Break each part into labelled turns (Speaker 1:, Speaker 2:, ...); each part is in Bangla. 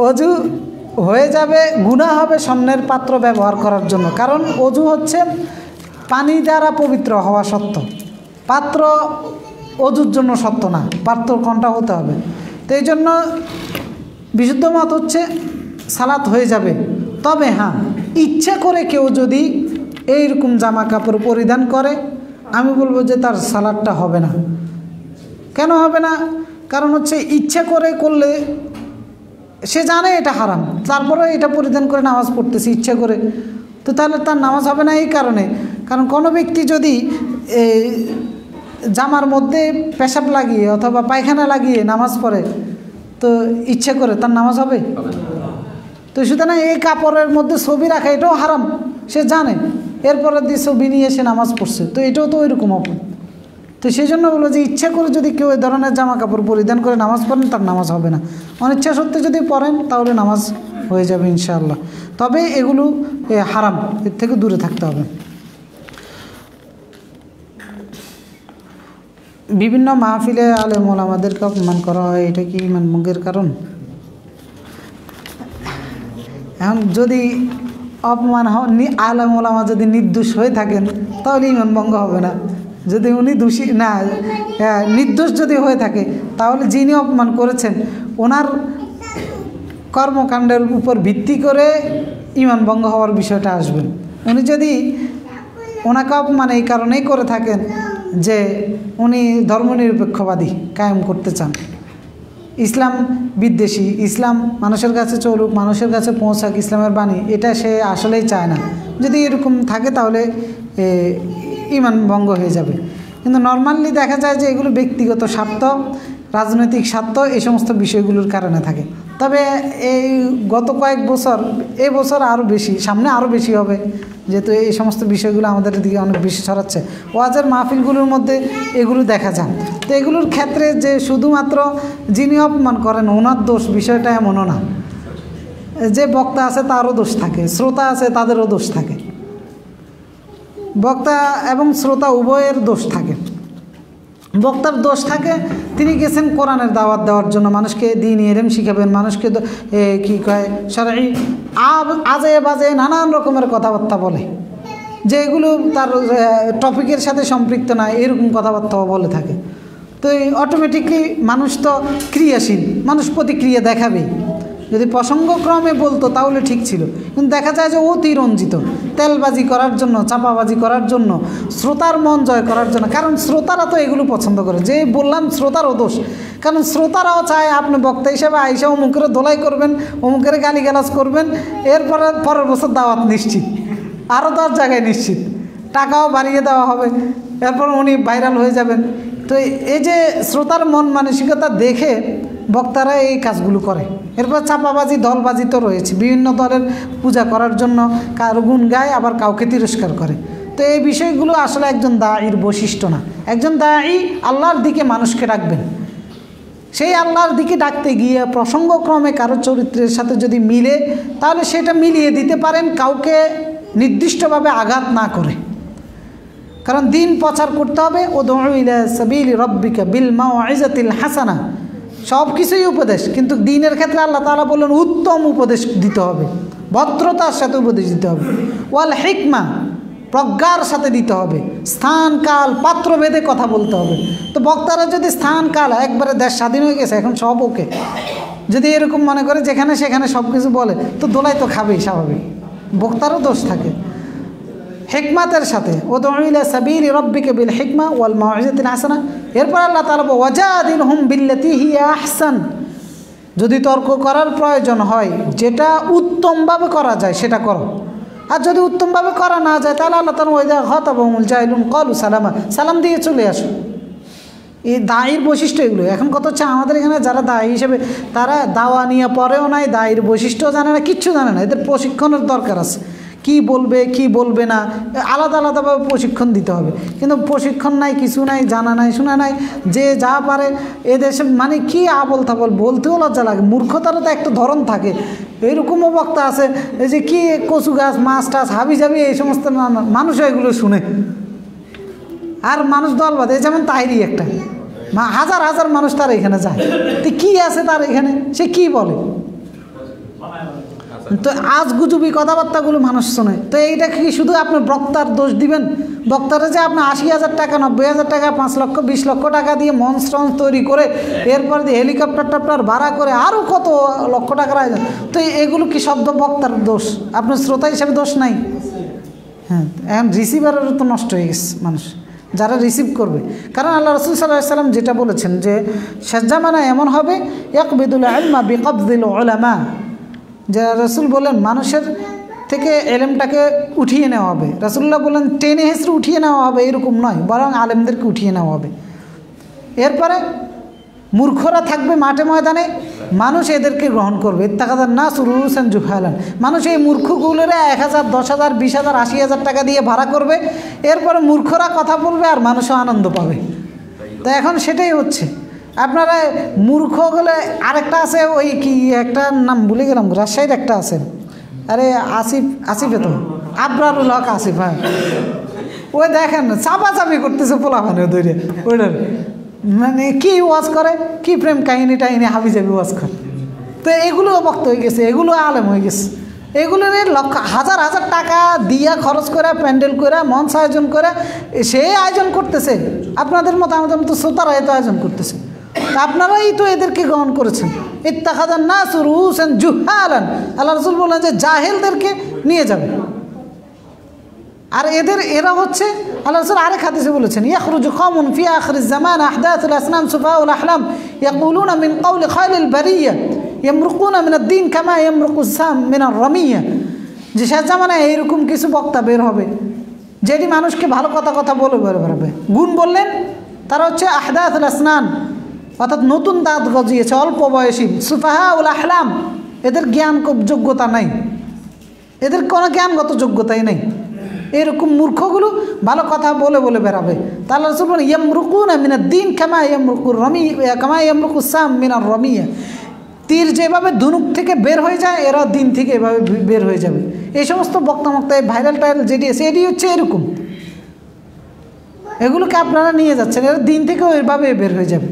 Speaker 1: অজু হয়ে যাবে, গুনাহ হবে স্বর্ণের পাত্র ব্যবহার করার জন্য, কারণ অজু হচ্ছে পানি দ্বারা পবিত্র হওয়া সত্য, পাত্র অজুর জন্য সত্য না, পাত্র কোনটা হতে হবে। তো এই জন্য বিশুদ্ধ মত হচ্ছে সালাত হয়ে যাবে। তবে হ্যাঁ, ইচ্ছা করে কেউ যদি এইরকম জামা কাপড় পরিধান করে, আমি বলবো যে তার সালাতটা হবে না। কেন হবে না? কারণ হচ্ছে ইচ্ছা করে করলে সে জানে এটা হারাম, তারপরে এটা পরিধান করে নামাজ পড়তেছে ইচ্ছা করে, তো তাহলে তার নামাজ হবে না। এই কারণে, কারণ কোনো ব্যক্তি যদি জামার মধ্যে পেশাব লাগিয়ে অথবা পায়খানা লাগিয়ে নামাজ পড়ে, তো ইচ্ছা করে তার নামাজ হবে? তো সুতরাং এই কাপড়ের মধ্যে ছবি রাখা এটাও হারাম, সে জানে, এরপরে দিয়ে ছবি নিয়ে এসে নামাজ পড়ছে, তো এটাও তো ওইরকম অপরাধ। তো সেই জন্য বলো যে ইচ্ছা করে যদি কেউ এই ধরনের জামা কাপড় পরিধান করে নামাজ পড়েন, তার নামাজ হবে না। অনিচ্ছা সত্ত্বে যদি পড়েন তাহলে নামাজ হয়ে যাবে ইনশাআল্লাহ। তবে এগুলো হারাম, এর থেকে দূরে থাকতে হবে। বিভিন্ন মাহফিলে আলেম ওলামাদেরকে অপমান করা হয়, এটা কি ইমান ভঙ্গের কারণ? এখন যদি অপমান আলেম ওলামা যদি নির্দোষ হয়ে থাকেন তাহলে ইমান ভঙ্গ হবে না। যদি উনি দোষী না, নির্দোষ যদি হয়ে থাকে, তাহলে যিনি অপমান করেছেন ওনার কর্মকাণ্ডের উপর ভিত্তি করে ইমান ভঙ্গ হওয়ার বিষয়টা আসবে। উনি যদি ওনাকে অপমান এই কারণেই করে থাকেন যে উনি ধর্মনিরপেক্ষবাদী কায়েম করতে চান, ইসলাম বিদ্বেষী, ইসলাম মানুষের কাছে চলুক, মানুষের কাছে পৌঁছাক ইসলামের বাণী, এটা সে আসলেই চায় না, যদি এরকম থাকে তাহলে ইমান ভঙ্গ হয়ে যাবে। কিন্তু নর্মালি দেখা যায় যে এগুলো ব্যক্তিগত স্বার্থ, রাজনৈতিক স্বার্থ, এই সমস্ত বিষয়গুলোর কারণে থাকে। তবে এই গত কয়েক বছর, এই বছর আরও বেশি, সামনে আরও বেশি হবে, যেহেতু এই সমস্ত বিষয়গুলো আমাদের দিকে অনেক বেশি ছড়াচ্ছে। ওয়াজের মাহফিলগুলোর মধ্যে এগুলো দেখা যায়। তো এগুলোর ক্ষেত্রে যে শুধুমাত্র যিনি অপমান করেন ওনার দোষ, বিষয়টা এমনও না। যে বক্তা আছে তারও দোষ থাকে, শ্রোতা আছে তাদেরও দোষ থাকে, বক্তা এবং শ্রোতা উভয়ের দোষ থাকে। বক্তার দোষ থাকে, তিনি গেছেন কোরআনের দাওয়াত দেওয়ার জন্য, মানুষকে দ্বীন ইলম শিখাবেন, মানুষকে কী কয় শরঈ আজে বাজে নানান রকমের কথাবার্তা বলে, যে এগুলো তার টপিকের সাথে সম্পৃক্ত না, এরকম কথাবার্তাও বলে থাকে। তো অটোমেটিকলি মানুষ তো ক্রিয়াশীল, মানুষ প্রতিক্রিয়া দেখাবেই। যদি প্রসঙ্গক্রমে বলতো তাহলে ঠিক ছিল, কিন্তু দেখা যায় যে অতিরঞ্জিত, তেলবাজি করার জন্য, চাপাবাজি করার জন্য, শ্রোতার মন জয় করার জন্য। কারণ শ্রোতারা তো এগুলো পছন্দ করে, যে বললাম শ্রোতারও দোষ, কারণ শ্রোতারাও চায় আপনি বক্তা হিসেবে আইসা অমুকের ধোলাই করবেন, অমুকের গালিগালাজ করবেন, এরপরে পরের বছর দাওয়াত নিশ্চিত, আরও 10 জায়গায় নিশ্চিত, টাকাও বাড়িয়ে দেওয়া হবে, এরপর উনি ভাইরাল হয়ে যাবেন। তো এই যে শ্রোতার মন মানসিকতা দেখে বক্তারা এই কাজগুলো করে। এরপর চাপাবাজি, দলবাজি তো রয়েছে, বিভিন্ন দলের পূজা করার জন্য কারো গুণ গায়, আবার কাউকে তিরস্কার করে। তো এই বিষয়গুলো আসলে একজন দাঈর বৈশিষ্ট্য না। একজন দাঈ আল্লাহর দিকে মানুষকে ডাকবেন, সেই আল্লাহর দিকে ডাকতে গিয়ে প্রসঙ্গক্রমে কারো চরিত্রের সাথে যদি মিলে, তাহলে সেটা মিলিয়ে দিতে পারেন, কাউকে নির্দিষ্টভাবে আঘাত না করে। কারণ দিন প্রচার করতে হবে, উদউ ইলা সাবিলি রাব্বিকা বিল মাউইজাতিল হাসানা, সব কিছুই উপদেশ, কিন্তু দিনের ক্ষেত্রে আল্লাহ তাআলা বললেন উত্তম উপদেশ দিতে হবে, ভদ্রতার সাথে উপদেশ দিতে হবে, ওয়াল হিকমা, প্রজ্ঞার সাথে দিতে হবে, স্থান কাল পাত্র ভেদে কথা বলতে হবে। তো বক্তারা যদি স্থান কাল, একবারে দেশ স্বাধীন হয়ে গেছে এখন সব ওকে, যদি এরকম মনে করে যেখানে সেখানে সব কিছু বলে, তো দোলাই তো খাবেই, স্বাভাবিক, বক্তারও দোষ থাকে। হিকমাতের সাথে উদউ ইলা সাবিলি রাব্বিকা বিল হিকমা ওয়াল মাউইজাতিল হাসানা। এরপর আল্লাহ তাআলা ওয়াজাদিলহুম বিল্লাতি হিয়া আহসান, যদি তর্ক করার প্রয়োজন হয়, যেটা উত্তমভাবে করা যায় সেটা করো, আর যদি উত্তমভাবে করা না যায় তাহলে আল্লাহ তাআলা ওয়াইদা খাতাবাহুমুল জাহিলুন ক্বালু সালামা, সালাম দিয়ে চলে আসো। এই দায়ীর বৈশিষ্ট্য এগুলো। এখন কত হচ্ছে আমাদের এখানে যারা দায়ী হিসেবে, তারা দাওয়া নিয়ে পড়েও নাই, দায়ীর বৈশিষ্ট্য জানে না, কিচ্ছু জানে না। এদের প্রশিক্ষণের দরকার আছে, কি বলবে কি বলবে না আলাদা আলাদাভাবে প্রশিক্ষণ দিতে হবে। কিন্তু প্রশিক্ষণ নাই, কিছু নাই, জানা নাই, শোনা নাই, যে যা পারে এদেশে মানে কি আবল তাবল বলতেও লজ্জা লাগে। মূর্খতারও তো একটা ধরন থাকে। এরকমও বক্তা আছে এই যে কি কচু গাছ, মাছ টাছ, হাবি জাবি, এই সমস্ত মানুষ এগুলো শুনে, আর মানুষ দল বাঁধে। যেমন তাহিরি একটা, হাজার হাজার মানুষ তার এখানে যায়, তো কী আছে তার এখানে, সে কি বলে? তো আজ গুজুবি কথাবার্তাগুলো মানুষ শোনে। তো এইটা কি শুধু আপনি বক্তার দোষ দিবেন? বক্তারা যে আপনি 80,000 টাকা, 90,000 টাকা, 5 লক্ষ 20 লক্ষ টাকা দিয়ে মঞ্চ টঞ্চ তৈরি করে এরপর দিয়ে হেলিকপ্টার টাপ্টার ভাড়া করে আরও কত লক্ষ টাকার আয়োজন, তো এগুলো কি শব্দ বক্তার দোষ? আপনার শ্রোতা হিসেবে দোষ নাই? হ্যাঁ, এখন রিসিভারেরও তো নষ্ট হয়ে গেছে মানুষ, যারা রিসিভ করবে। কারণ আল্লাহ রাসূল সাল্লাল্লাহু আলাইহি ওয়াসাল্লাম যেটা বলেছেন যে শেষ জামানা এমন হবে ইয়াকবিদুল ইলমা বিকবদিল উলামা, যে রাসূল বলেন মানুষের থেকে এলেমটাকে উঠিয়ে নেওয়া হবে। রাসূলুল্লাহ বলেন টেনে হেসড়ে উঠিয়ে নেওয়া হবে এরকম নয়, বরং আলেমদেরকে উঠিয়ে নেওয়া হবে। এরপরে মূর্খরা থাকবে মাঠে ময়দানে, মানুষ এদেরকে গ্রহণ করবে। ইত্তাখাযান নাস রুউসান জুহালান, মানুষ এই মূর্খগুলোরে 1,000 10,000 20,000 80,000 টাকা দিয়ে ভাড়া করবে, এরপরে মূর্খরা কথা বলবে আর মানুষও আনন্দ পাবে। তো এখন সেটাই হচ্ছে। আপনারা মূর্খ বলে আরেকটা আছে, ওই কি একটা নাম ভুলে গেলাম, রাজশাহীর একটা আছে, আরে আসিফে তো আবরারুল হক আসিফ, হ্যাঁ, ওই দেখেন চাপাচাপি করতেছে পোলাপানে ধরে, ওইটার মানে কি ওয়াজ করে, কি প্রেম কাহিনী টাহিনী হাবিজাবি ওয়াজ করে। তো এগুলোও বক্ত হয়ে গেছে, এগুলো আলেম হয়ে গেছে। এগুলো লক্ষ হাজার হাজার টাকা দিয়া খরচ করে প্যান্ডেল করে মঞ্চ আয়োজন করে সে আয়োজন করতেছে, আপনাদের মতো আমাদের মতো শ্রোতারা এত আয়োজন করতেছে। আপনারাই তো এদেরকে গ্রহণ করেছেন। ইত্তাখাযান নাস রুউসান জুহালান, আল্লাহ রাসূল বলেন যে জাহেলদেরকে নিয়ে যাবে। আর এরা হচ্ছে আল্লাহ রাসূল আরেক হাদিসে বলেছেন ইয়াখরুজু কওমুন ফি আখিরিজ জামান আহদাথুল আসনাম সুফাউল আহলাম ইয়াকুলুনা মিন কওলি খায়লিল বারিয়া ইয়ামরুকুনা মিনাদ দ্বীন কামা ইয়ামরুকুস সাম মিনার রামিয়া, যে শেষ জামানায় এইরকম কিছু বক্তা বের হবে যেটি মানুষকে ভালো কথা বলে বেরোবে। গুণ বললেন তারা হচ্ছে আহদাথুল আসনান, অর্থাৎ নতুন দাঁত গজিয়েছে, অল্প বয়সী। সুফাহাউল আহলাম, এদের জ্ঞান যোগ্যতা নাই, এদের কোনো জ্ঞানগত যোগ্যতাই নেই। এরকম মূর্খগুলো ভালো কথা বলে বেরাবে। তা আল্লাহ রাসূল বলেন ইয়ামরুকুনা মিনাদ দ্বীন কামা ইয়ামরুকুস সাম মিনার রামিয়া, তীর যেভাবে ধনুক থেকে বের হয়ে যায় এরা দিন থেকে এভাবে বের হয়ে যাবে। এই সমস্ত বক্তা ভাইরাল টাইরাল যেটি আছে এটি হচ্ছে এরকম, এগুলোকে আপনারা নিয়ে যাচ্ছেন, এরা দিন থেকেও এভাবে বের হয়ে যাবে।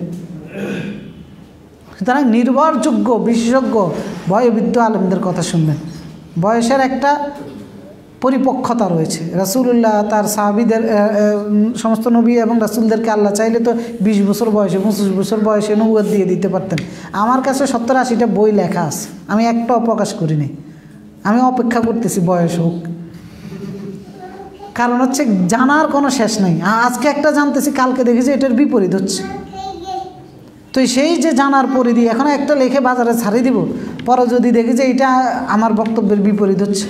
Speaker 1: সুতরাং নির্ভরযোগ্য বিশেষজ্ঞ বয়োবৃদ্ধ আলেমদের কথা শুনবেন। বয়সের একটা পরিপক্কতা রয়েছে। রাসূলুল্লাহ তার সাহাবীদের সমস্ত নবী এবং রাসূলদেরকে আল্লাহ চাইলে তো 20 বছর বয়সে 25 বছর বয়সে নবুয়ত দিয়ে দিতে পারতেন। আমার কাছে 70-80টা বই লেখা আছে, আমি একটাও প্রকাশ করিনি। আমি অপেক্ষা করতেছি বয়স হোক, কারণ হচ্ছে জানার কোনো শেষ নেই। আজকে একটা জানতেছি, কালকে দেখেছি এটার বিপরীত হচ্ছে। তো সেই যে জানার পরিধি, এখন একটা লেখে বাজারে ছাড়িয়ে দিব, পরে যদি দেখি যে এটা আমার বক্তব্যের বিপরীত হচ্ছে।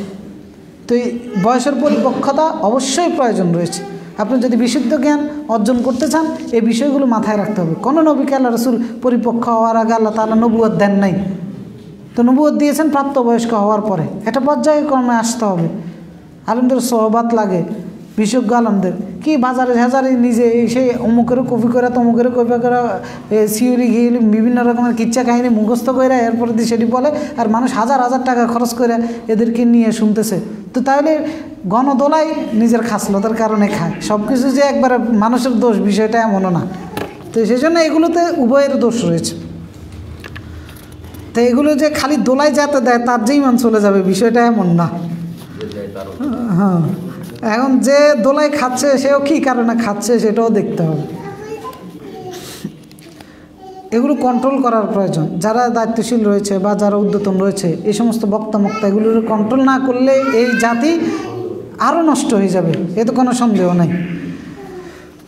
Speaker 1: তো এই বয়সের পরিপক্কতা অবশ্যই প্রয়োজন রয়েছে। আপনি যদি বিশুদ্ধ জ্ঞান অর্জন করতে চান এই বিষয়গুলো মাথায় রাখতে হবে। কোনো নবীকে আল্লাহ রাসূল পরিপক্ক হওয়ার আগে আল্লাহ তাআলা নবুয়ত দেন নাই, তো নবুয়ত দিয়েছেন প্রাপ্তবয়স্ক হওয়ার পরে। এটা পর্যায়ক্রমে আসতে হবে। আলেমদের সোহবাত লাগে, বিশেষজ্ঞ আলেমদের। কি বাজারে হাজারে নিজে সেই অমুকেরও কপি করে তমুকেরও কপি করে সিউরি গিয়ে বিভিন্ন রকমের কিচ্ছা কাহিনী মুখস্থ করে এরপরে দিয়ে সেটি বলে, আর মানুষ হাজার হাজার টাকা খরচ করে এদেরকে নিয়ে শুনতেছে। তো তাহলে গণদোলাই নিজের খাসলতার কারণে খায়। সব কিছু যে একবারে মানুষের দোষ বিষয়টা এমনও না। তো সেই জন্য এগুলোতে উভয়ের দোষ রয়েছে। তো এগুলো যে খালি দোলাই যাতে দেয় তার যে ইমান চলে যাবে বিষয়টা এমন না। হ্যাঁ, এখন যে দোলাই খাচ্ছে সেও কী কারণে খাচ্ছে সেটাও দেখতে হবে। এগুলো কন্ট্রোল করার প্রয়োজন। যারা দায়িত্বশীল রয়েছে বা যারা উদ্যতন রয়েছে এই সমস্ত বক্তা এগুলোর কন্ট্রোল না করলে এই জাতি আরও নষ্ট হয়ে যাবে, এতে কোনো সন্দেহ নাই।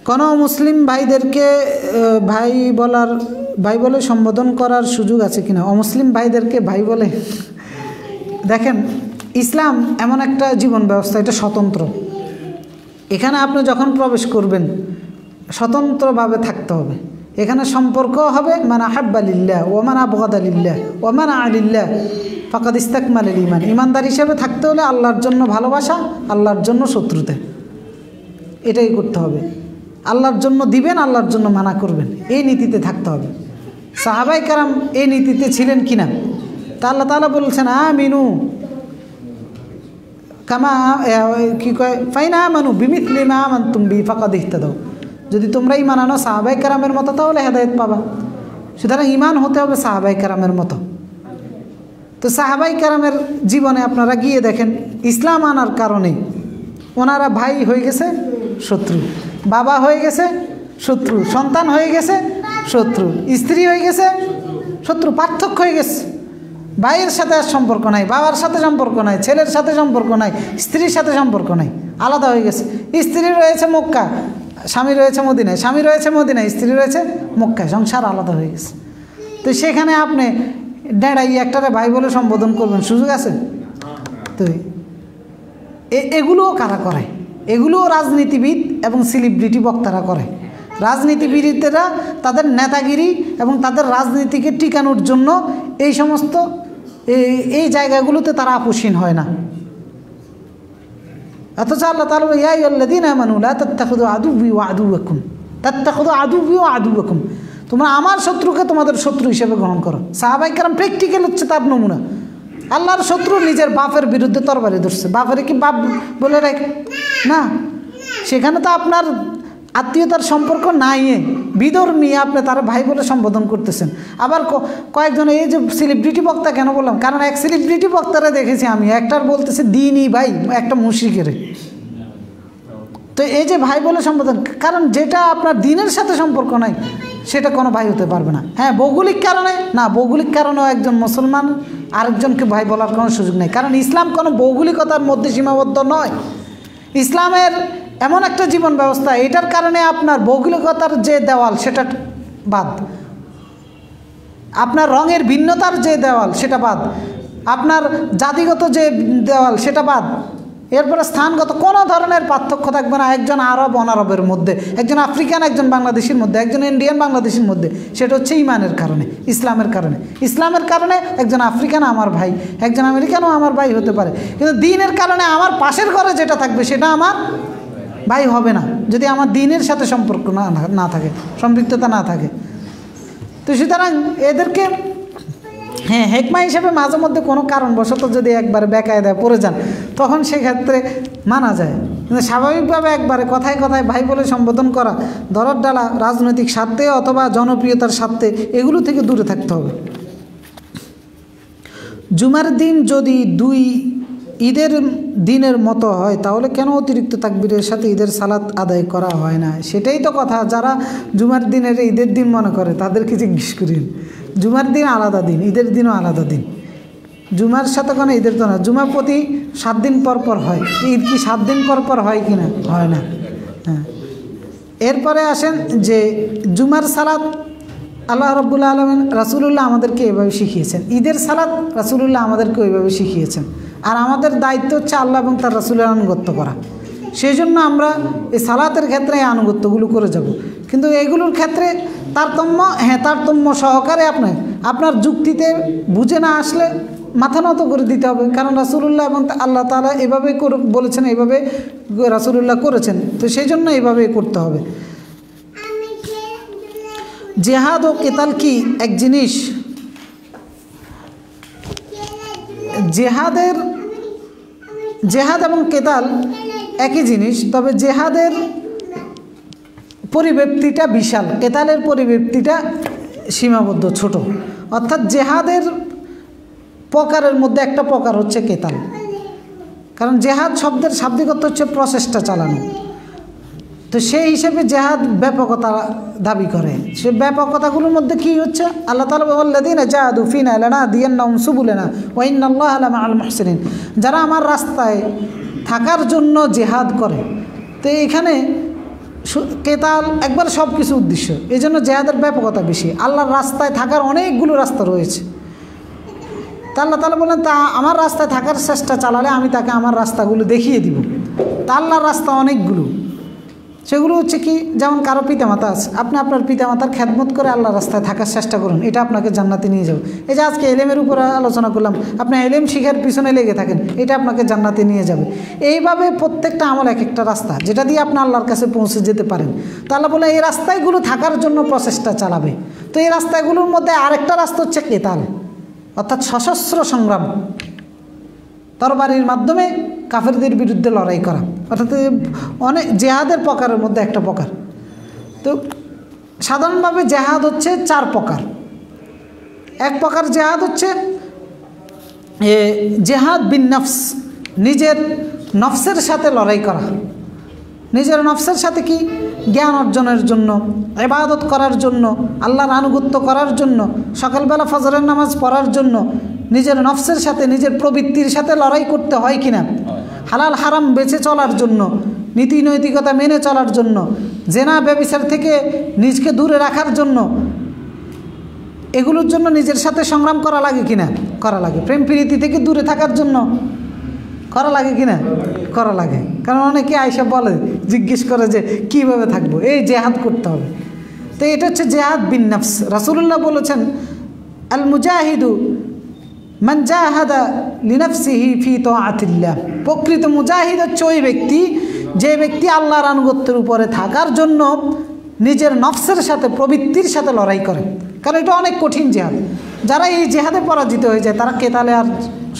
Speaker 1: কোনো মুসলিম ভাইদেরকে ভাই বলে সম্বোধন করার সুযোগ আছে কিনা? অমুসলিম ভাইদেরকে ভাই বলে, দেখেন ইসলাম এমন একটা জীবন ব্যবস্থা, এটা স্বতন্ত্র। এখানে আপনি যখন প্রবেশ করবেন স্বতন্ত্রভাবে থাকতে হবে। এখানে সম্পর্ক হবে মান আহাব্বা লিল্লাহ ওয়া মান আবগাদা লিল্লাহ ওয়া মান আলিল্লাহ ফাকাদ ইস্তাকমালাল ঈমান। ঈমানদার হিসেবে থাকতে হলে আল্লাহর জন্য ভালোবাসা, আল্লাহর জন্য শত্রুতা, এটাই করতে হবে। আল্লাহর জন্য দিবেন, আল্লাহর জন্য মানা করবেন, এই নীতিতে থাকতে হবে। সাহাবাই কারাম এই নীতিতে ছিলেন কিনা তা আল্লাহ তাআলা বলছেন আমিনু কামা কি কয় ফাইন আমানু বিমিথলি মা আমানতুম বি ফাকাদ ইহতাদাউ। যদি তোমরা ঈমান আনো সাহাবায়ে কেরামের মতো তাহলে হেদায়েত পাবা। সুতরাং ঈমান হতে হবে সাহাবায়ে কেরামের মতো। তো সাহাবায়ে কেরামের জীবনে আপনারা গিয়ে দেখেন, ইসলাম আনার কারণে ওনারা ভাই হয়ে গেছে শত্রু, বাবা হয়ে গেছে শত্রু, সন্তান হয়ে গেছে শত্রু, স্ত্রী হয়ে গেছে শত্রু, পার্থক্য হয়ে গেছে। ভাইয়ের সাথে আর সম্পর্ক নাই, বাবার সাথে সম্পর্ক নাই, ছেলের সাথে সম্পর্ক নাই, স্ত্রীর সাথে সম্পর্ক নাই, আলাদা হয়ে গেছে। স্ত্রী রয়েছে মক্কা, স্বামী রয়েছে মদিনায়, স্বামী রয়েছে মদিনায়, স্ত্রী রয়েছে মক্কায়, সংসার আলাদা হয়ে গেছে। তো সেখানে আপনি ডেড়াই একটারে ভাই বলে সম্বোধন করবেন, সুযোগ আছে? তো এগুলোও কারা করে? এগুলোও রাজনীতিবিদ এবং সেলিব্রিটি বক্তারা করে। রাজনীতিবিদরা তাদের নেতাগিরি এবং তাদের রাজনীতিকে টিকানোর জন্য এই সমস্ত এই জায়গাগুলোতে তারা আপোষহীন হয় না। অথচ আল্লাহ তাআলা ইয়া আইয়ুহাল্লাযীনা আমানু লা তাত্তাখিযু আদুওয়ি ওয়া আদুওয়াকুম, তাত্তাখিযু আদুওয়ি ওয়া আদুওয়াকুম, তোমরা আমার শত্রুকে তোমাদের শত্রু হিসেবে গ্রহণ করো। সাহাবায়ে কেরাম প্র্যাকটিক্যাল হচ্ছে তার নমুনা। আল্লাহর শত্রু নিজের বাপের বিরুদ্ধে তরবারি ধরছে, বাপের কি বাপ বলে রাখে না? সেখানে তো আপনার আত্মীয়তার সম্পর্ক নাই, বিধর্মী, আপনি তারা ভাই বলে সম্বোধন করতেছেন। আবার কয়েকজন এই যে সেলিব্রিটি বক্তা কেন বললাম, কারণ এক সেলিব্রিটি বক্তারা দেখেছি আমি, একটার বলতেছে দিনই ভাই, একটা মুশরিকের। তো এই যে ভাই বলে সম্বোধন, কারণ যেটা আপনার দিনের সাথে সম্পর্ক নাই সেটা কোনো ভাই হতে পারবে না। হ্যাঁ, ভৌগোলিক কারণে না, ভৌগোলিক কারণেও একজন মুসলমান আরেকজনকে ভাই বলার কোনো সুযোগ নেই, কারণ ইসলাম কোনো ভৌগোলিকতার মধ্যে সীমাবদ্ধ নয়। ইসলামের এমন একটা জীবন ব্যবস্থা, এটার কারণে আপনার ভৌগোলিকতার যে দেওয়াল সেটা বাদ, আপনার রঙের ভিন্নতার যে দেওয়াল সেটা বাদ, আপনার জাতিগত যে দেওয়াল সেটা বাদ, এরপরে স্থানগত কোনো ধরনের পার্থক্য থাকবে না একজন আরব অনারবের মধ্যে, একজন আফ্রিকান একজন বাংলাদেশের মধ্যে, একজন ইন্ডিয়ান বাংলাদেশের মধ্যে। সেটা হচ্ছে ঈমানের কারণে, ইসলামের কারণে। ইসলামের কারণে একজন আফ্রিকান আমার ভাই, একজন আমেরিকানও আমার ভাই হতে পারে, কিন্তু দ্বীনের কারণে আমার পাশের ঘরে যেটা থাকবে সেটা আমার ভাই হবে না, যদি আমার দ্বীনের সাথে সম্পর্ক না থাকে, সম্পৃক্ততা না থাকে। তো সুতরাং এদেরকে হ্যাঁ হেকমা হিসেবে মাঝে মধ্যে কোনো কারণবশত যদি একবারে বেকায়দায় পড়ে যান তখন সেক্ষেত্রে মানা যায়, কিন্তু স্বাভাবিকভাবে একবারে কথায় কথায় ভাই বলে সম্বোধন করা, দরদ ডালা রাজনৈতিক স্বার্থে অথবা জনপ্রিয়তার স্বার্থে, এগুলো থেকে দূরে থাকতে হবে। জুমার দিন যদি দুই ঈদের দিনের মতো হয় তাহলে কেন অতিরিক্ত তাকবীরের সাথে ঈদের সালাত আদায় করা হয় না? সেটাই তো কথা। যারা জুমার দিনের ঈদের দিন মনে করে তাদেরকে জিজ্ঞেস করেন। জুমার দিন আলাদা দিন, ঈদের দিনও আলাদা দিন। জুমার সাথে কোনো ঈদের তো না, জুমা প্রতি 7 দিন পর পর হয়, ঈদ কি 7 দিন পর পর হয় কি না? হয় না। হ্যাঁ, এরপরে আসেন যে জুমার সালাত আল্লাহ রাব্বুল আলামিন রাসূলুল্লাহ আমাদেরকে এভাবে শিখিয়েছেন, ঈদের সালাত রাসূলুল্লাহ আমাদেরকে ওইভাবে শিখিয়েছেন। আর আমাদের দায়িত্ব হচ্ছে আল্লাহ এবং তার রাসূলের আনুগত্য করা। সেই জন্য আমরা এই সালাতের ক্ষেত্রে এই আনুগত্যগুলো করে যাব। কিন্তু এগুলোর ক্ষেত্রে তারতম্য, হ্যাঁ তারতম্য সহকারে আপনার যুক্তিতে বুঝে না আসলে মাথা নত করে দিতে হবে, কারণ রাসূলুল্লাহ এবং আল্লাহ তাআলা এভাবে বলেছেন, এইভাবে রাসূলুল্লাহ করেছেন, তো সেই জন্য এইভাবে করতে হবে। জেহাদ ও কেতাল কি এক জিনিস? জেহাদ এবং কেতাল একই জিনিস, তবে জেহাদের পরিব্যাপ্তিটা বিশাল, কেতালের পরিব্যাপ্তিটা সীমাবদ্ধ, ছোট। অর্থাৎ জেহাদের প্রকারের মধ্যে একটা প্রকার হচ্ছে কেতাল, কারণ জেহাদ শব্দের শাব্দিক অর্থ হচ্ছে প্রচেষ্টা চালানো। তো সেই হিসেবে জেহাদ ব্যাপকতা দাবি করে। সে ব্যাপকতাগুলোর মধ্যে কি হচ্ছে, আল্লাহ তাআলা ওয়াল্লাযীনা জাহাদু ফীনা লানাহদিয়ান্নাহুম সুবুলানা ওয়া ইন্নাল্লাহা লামাআল মুহসিনিন, যারা আমার রাস্তায় থাকার জন্য জেহাদ করে। তো এখানে কেতাল একবার সব কিছু উদ্দেশ্য, এই জন্য জেহাদের ব্যাপকতা বেশি। আল্লাহর রাস্তায় থাকার অনেকগুলো রাস্তা রয়েছে। তা আল্লাহ তাআলা বলেন, তা আমার রাস্তায় থাকার চেষ্টা চালালে আমি তাকে আমার রাস্তাগুলো দেখিয়ে দিব। তা আল্লাহর রাস্তা অনেকগুলো, সেগুলো হচ্ছে কি, যেমন কারো পিতামাতা আছে, আপনি আপনার পিতামাতার খেদমত করে আল্লাহ রাস্তায় থাকার চেষ্টা করুন, এটা আপনাকে জান্নাতে নিয়ে যাবে। এই যে আজকে এলেমের উপরে আলোচনা করলাম, আপনি এলেম শিখার পিছনে লেগে থাকেন, এটা আপনাকে জান্নাতে নিয়ে যাবে। এইভাবে প্রত্যেকটা আমল এক একটা রাস্তা, যেটা দিয়ে আপনি আল্লাহর কাছে পৌঁছে যেতে পারেন। তো আল্লাহ বলে এই রাস্তাগুলো থাকার জন্য প্রচেষ্টা চালাবে। তো এই রাস্তাগুলোর মধ্যে আরেকটা রাস্তা হচ্ছে কেতাল, অর্থাৎ সশস্ত্র সংগ্রাম, তরবারির মাধ্যমে কাফেরদের বিরুদ্ধে লড়াই করা, অর্থাৎ অনেক জেহাদের প্রকারের মধ্যে একটা প্রকার। তো সাধারণভাবে জেহাদ হচ্ছে 4 প্রকার। এক প্রকার জেহাদ হচ্ছে জেহাদ বিন নফস, নিজের নফসের সাথে লড়াই করা। নিজের নফসের সাথে কি? জ্ঞান অর্জনের জন্য, ইবাদত করার জন্য, আল্লাহর আনুগত্য করার জন্য, সকালবেলা ফজরের নামাজ পড়ার জন্য নিজের নফসের সাথে, নিজের প্রবৃত্তির সাথে লড়াই করতে হয় কিনা, হালাল হারাম বেঁচে চলার জন্য, নীতি নৈতিকতা মেনে চলার জন্য, জেনা ব্যভিচার থেকে নিজকে দূরে রাখার জন্য, এগুলোর জন্য নিজের সাথে সংগ্রাম করা লাগে কিনা? করা লাগে। প্রেম প্রীতি থেকে দূরে থাকার জন্য করা লাগে কিনা? করা লাগে। কারণ অনেকে আয়সা বলে, জিজ্ঞেস করে যে কীভাবে থাকবো, এই জেহাদ করতে হবে। তো এটা হচ্ছে জেহাদ বিন নফস। রাসূলুল্লাহ বলেছেন, আল মুজাহিদু মান জাহাদা লিনাফসিহি ফি তাআতিল্লাহ। প্রকৃত মুজাহিদ হচ্ছে ওই ব্যক্তি, যে ব্যক্তি আল্লাহর আনুগত্যের উপরে থাকার জন্য নিজের নফসের সাথে, প্রবৃত্তির সাথে লড়াই করে। কারণ এটা অনেক কঠিন জেহাদ। যারা এই জেহাদে পরাজিত হয়ে যায় তারা কেতালে আর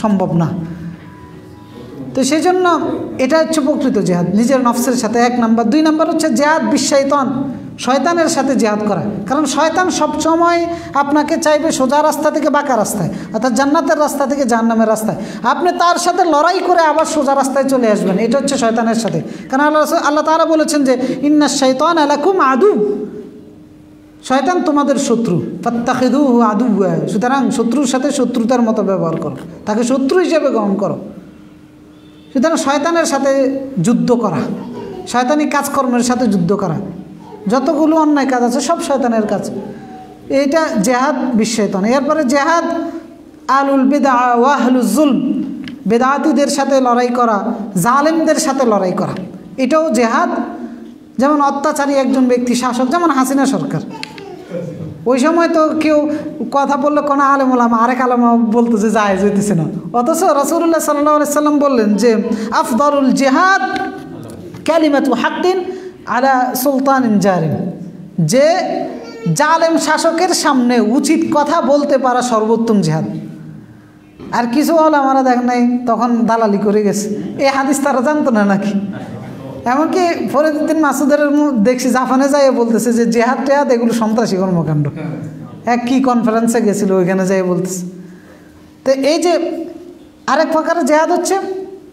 Speaker 1: সম্ভব না। তো সেই জন্য এটা হচ্ছে প্রকৃত জেহাদ, নিজের নফসের সাথে, 1 নাম্বার। 2 নাম্বার হচ্ছে জেহাদ বিশ-শয়তান, শয়তানের সাথে জেহাদ করা। কারণ শয়তান সবসময় আপনাকে চাইবে সোজা রাস্তা থেকে বাঁকা রাস্তায়, অর্থাৎ জান্নাতের রাস্তা থেকে জাহান্নামের রাস্তায়। আপনি তার সাথে লড়াই করে আবার সোজা রাস্তায় চলে আসবেন, এটা হচ্ছে শয়তানের সাথে। কারণ আল্লাহ তাআলা বলেছেন যে ইন্নাশ শাইতানা লাকুম আদু, শয়তান তোমাদের শত্রু, ফাত্তাখিযুহু আদুওয়া। সুতরাং শত্রুর সাথে শত্রুতার মতো ব্যবহার করো, তাকে শত্রু হিসেবে গ্রহণ করো। সুতরাং শয়তানের সাথে যুদ্ধ করা, শয়তানি কাজকর্মের সাথে যুদ্ধ করা, যতগুলো অন্যায় কাজ আছে সব শয়তানের কাজ। এইটা জেহাদ বিশ-শয়তান। এরপরে জেহাদ আলুল বিদআ ওয়া আহলুজ জুলম, বেদাতীদের সাথে লড়াই করা, জালেমদের সাথে লড়াই করা, এটাও জেহাদ। যেমন অত্যাচারী একজন ব্যক্তি, শাসক, যেমন হাসিনা সরকার, ওই সময় তো কেউ কথা বললে কোনো আলেম ওলামা আরেক আলেম বলতেছে জায়েজ হইতেছে না। অথচ রাসূলুল্লাহ সাল্লাল্লাহু আলাইহি সাল্লাম বললেন যে আফদালুল জিহাদ কালিমাতু হাক্কিন আলা সুলতানিন জারিন, যে জালেম শাসকের সামনে উচিত কথা বলতে পারা সর্বোত্তম জিহাদ। আর কিছু ওলামারা দেখেন নাই, তখন দালালি করে গেছে। এই হাদিস তারা জানতো না নাকি? এমনকি ফরিদউদ্দিন মাসুদের দেখছি জাপানে যাই বলতেছে যে জেহাদ টেহাদ এগুলো সন্ত্রাসী কর্মকাণ্ড। এক কি কনফারেন্সে গেছিল, ওইখানে যাই বলতেছে। তো এই যে আরেক প্রকারের জেহাদ হচ্ছে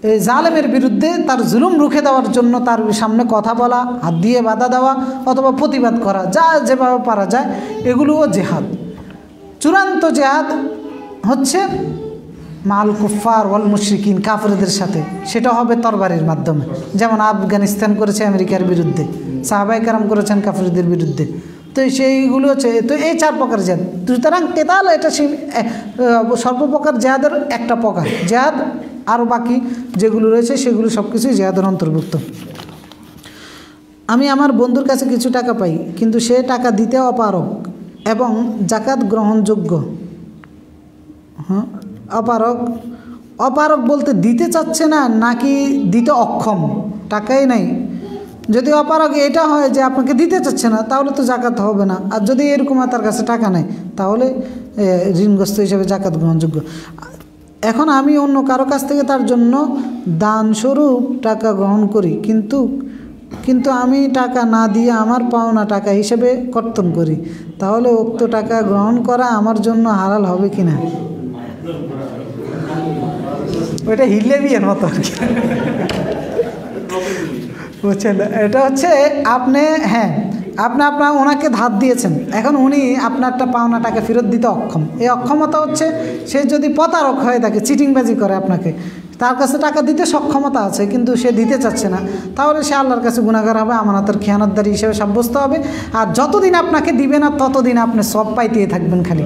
Speaker 1: এই জালেমের বিরুদ্ধে তার জুলুম রুখে দেওয়ার জন্য তার সামনে কথা বলা, হাত দিয়ে বাধা দেওয়া, অথবা প্রতিবাদ করা, যা যেভাবে পারা যায়, এগুলোও জেহাদ। চূড়ান্ত জেহাদ হচ্ছে মাল কুফার ওয়াল মুশরিকিন, কাফেরদের সাথে, সেটা হবে তরবারির মাধ্যমে। যেমন আফগানিস্তান করেছে আমেরিকার বিরুদ্ধে, সাহাবায়ে কেরাম করেছেন কাফেরদের বিরুদ্ধে। তো সেইগুলো হচ্ছে, তো এই 4 প্রকার জেহাদ। সুতরাং কেতাল এটা সর্বপ্রকার জেহাদের একটা প্রকার জেহাদ। আরও বাকি যেগুলো রয়েছে সেগুলো সব কিছুই জেহাদের অন্তর্ভুক্ত। আমি আমার বন্ধুর কাছে কিছু টাকা পাই, কিন্তু সে টাকা দিতে অপারগ এবং যাকাত গ্রহণযোগ্য। হ্যাঁ, অপারগ বলতে দিতে চাচ্ছে না, নাকি দিতে অক্ষম, টাকাই নাই। যদি অপারগ এটা হয় যে আপনাকে দিতে চাচ্ছে না, তাহলে তো জাকাত হবে না। আর যদি এরকম তার কাছে টাকা নেই, তাহলে ঋণগ্রস্ত হিসেবে জাকাত গ্রহণযোগ্য। এখন আমি অন্য কারো কাছ থেকে তার জন্য দানস্বরূপ টাকা গ্রহণ করি, কিন্তু আমি টাকা না দিয়ে আমার পাওনা টাকা হিসেবে কর্তন করি, তাহলে উক্ত টাকা গ্রহণ করা আমার জন্য হালাল হবে কিনা? ওইটা হিলে বিয়ের মতো আর কি, বুঝছেন? এটা হচ্ছে আপনি, হ্যাঁ, আপনি ওনাকে ধার দিয়েছেন, এখন উনি আপনারটা পাওনা টাকা ফেরত দিতে অক্ষম। এই অক্ষমতা হচ্ছে সে যদি প্রতারক হয়ে থাকে, চিটিংবাজি করে আপনাকে, তার কাছে টাকা দিতে সক্ষমতা আছে কিন্তু সে দিতে চাচ্ছে না, তাহলে সে আল্লাহর কাছে গুনাহগার হবে, আমানতের খেয়ানতদারি হিসেবে সাব্যস্ত হবে। আর যতদিন আপনাকে দিবে না ততদিন আপনি সব পাইতেই থাকবেন। খালি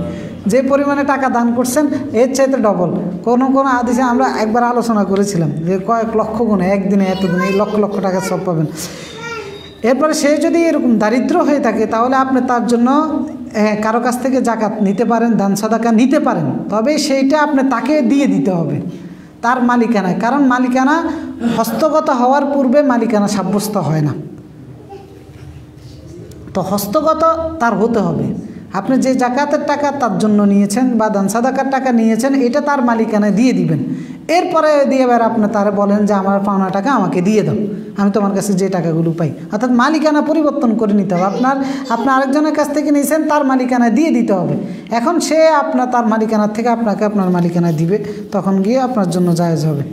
Speaker 1: যে পরিমাণে টাকা দান করছেন এর চাইতে ডবল। কোনো হাদিসে আমরা একবার আলোচনা করেছিলাম যে কয়েক লক্ষ গুণে, একদিনে এতদিনে এই লক্ষ লক্ষ টাকা সব পাবেন। এরপরে সে যদি এরকম দারিদ্র হয়ে থাকে, তাহলে আপনি তার জন্য কারো কাছ থেকে জাকাত নিতে পারেন, দান সাদাকা নিতে পারেন, তবে সেইটা আপনি তাকে দিয়ে দিতে হবে, তার মালিকানায়। কারণ মালিকানা হস্তগত হওয়ার পূর্বে মালিকানা সাব্যস্ত হয় না, তো হস্তগত তার হতে হবে। আপনি যে জাকাতের টাকা তার জন্য নিয়েছেন বা দান সাদাকার টাকা নিয়েছেন, এটা তার মালিকানায় দিয়ে দিবেন। এরপরে দিয়ে এবার আপনি তারা বলেন যে আমার পাওনা টাকা আমাকে দিয়ে দাও, আমি তোমার কাছে যে টাকাগুলো পাই। অর্থাৎ মালিকানা পরিবর্তন করে নিতে হবে। আপনি আরেকজনের কাছ থেকে নিয়েছেন, তার মালিকানায় দিয়ে দিতে হবে। এখন সে তার মালিকানার থেকে আপনাকে আপনার মালিকানায় দিবে, তখন গিয়ে আপনার জন্য জায়েজ হবে।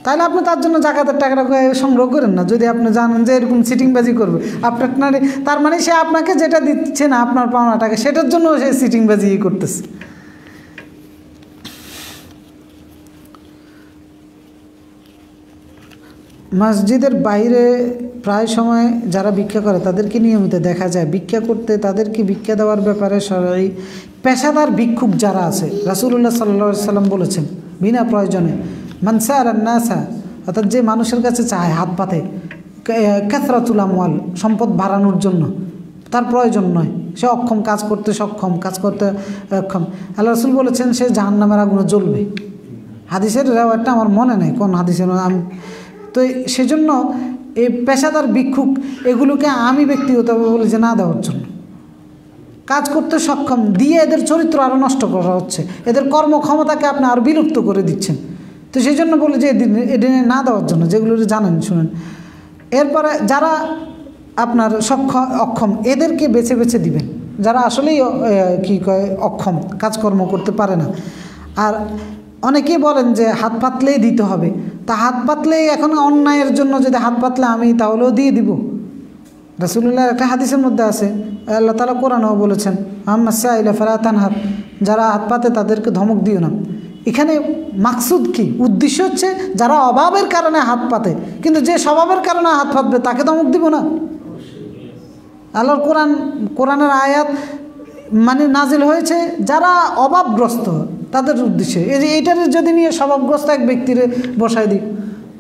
Speaker 1: তাহলে আপনি তার জন্য জাকাতের টাকাটা সংগ্রহ করেন না, যদি আপনি জানেন যে এরকম সিটিংবাজি করবে আপনার। তার মানে সে আপনাকে যেটা দিচ্ছে না আপনার পাওনা টাকা, সেটার জন্য সে সিটিংবাজি করতেছে। মসজিদের বাইরে প্রায় সময় যারা ভিক্ষা করে তাদেরকে নিয়মিত দেখা যায়। ভিক্ষা করতে তাদেরকে ভিক্ষা দেওয়ার ব্যাপারে শরঈ পেশাদার ভিক্ষুক যারা আছে, রাসূলুল্লাহ সাল্লাল্লাহু আলাইহি সাল্লাম বলেছেন বিনা প্রয়োজনে মান সাআলান নাসা, অর্থাৎ যে মানুষের কাছে চায় হাত পাতে, কাসরাতুল আমওয়াল, সম্পদ বাড়ানোর জন্য, তার প্রয়োজন নয়, সে অক্ষম, কাজ করতে সক্ষম, কাজ করতে অক্ষম, আল্লাহ রাসূল বলেছেন সে জাহান্নামের আগুনে জ্বলবে। হাদিসের রেওয়ায়তটা আমার মনে নেই কোন হাদিসের, আমি তো সেজন্য এই পেশাদার ভিক্ষুক এগুলোকে আমি ব্যক্তিগতভাবে বলি যে না দেওয়ার জন্য। কাজ করতে সক্ষম দিয়ে এদের চরিত্র আরও নষ্ট করা হচ্ছে, এদের কর্মক্ষমতাকে আপনি আরও বিলুপ্ত করে দিচ্ছেন। তো সেই জন্য বলি যে এদিনে না দেওয়ার জন্য, যেগুলো জানেন শুনেন। এরপরে যারা আপনার অক্ষম এদেরকে বেছে বেছে দিবেন, যারা আসলেই কী কয় অক্ষম, কাজকর্ম করতে পারে না। আর অনেকেই বলেন যে হাত পাতলেই দিতে হবে, তা হাত পাতলেই এখন অন্যায়ের জন্য যদি হাত পাতলে আমি তাহলেও দিয়ে দিব। রাসূলুল্লাহর একটা হাদিসের মধ্যে আছে, আল্লাহ তাআলা কোরআনেও বলেছেন আম্মা সাইলা ফালা তানহার, যারা হাত পাতে তাদেরকে ধমক দিও না। এখানে মাকসুদ কি, উদ্দেশ্য হচ্ছে যারা অভাবের কারণে হাত পাতে, কিন্তু যে স্বভাবের কারণে হাত পাতবে তাকে ধমক দিব না। আল্লাহর কোরআনের আয়াত মানে নাজিল হয়েছে যারা অভাবগ্রস্ত তাদের উদ্দেশ্যে। এই যে এইটার যদি নিয়ে স্বভাবগ্রস্ত এক ব্যক্তির বসায় দিই,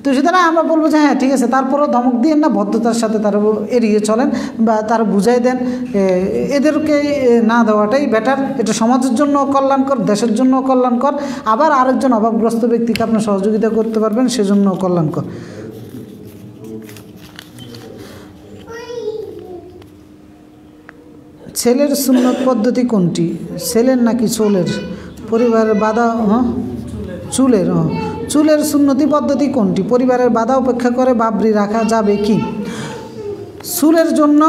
Speaker 1: তো সুতরাং আমরা বলবো যে হ্যাঁ ঠিক আছে, তারপরেও ধমক দিয়েন না, ভদ্রতার সাথে তারা এড়িয়ে চলেন বা তারা বুঝাই দেন। এদেরকে না দেওয়াটাই বেটার, এটা সমাজের জন্য কল্যাণকর, দেশের জন্য কল্যাণকর, আবার আরেকজন অভাবগ্রস্ত ব্যক্তিকে আপনি সহযোগিতা করতে পারবেন, সেজন্য কল্যাণকর। ছেলের সুন্নত পদ্ধতি কোনটি, ছেলের নাকি চুলের? পরিবারের বাধা, চুলের, চুলের সুন্নতি পদ্ধতি কোনটি? পরিবারের বাধা উপেক্ষা করে বাবরি রাখা যাবে কি? চুলের জন্য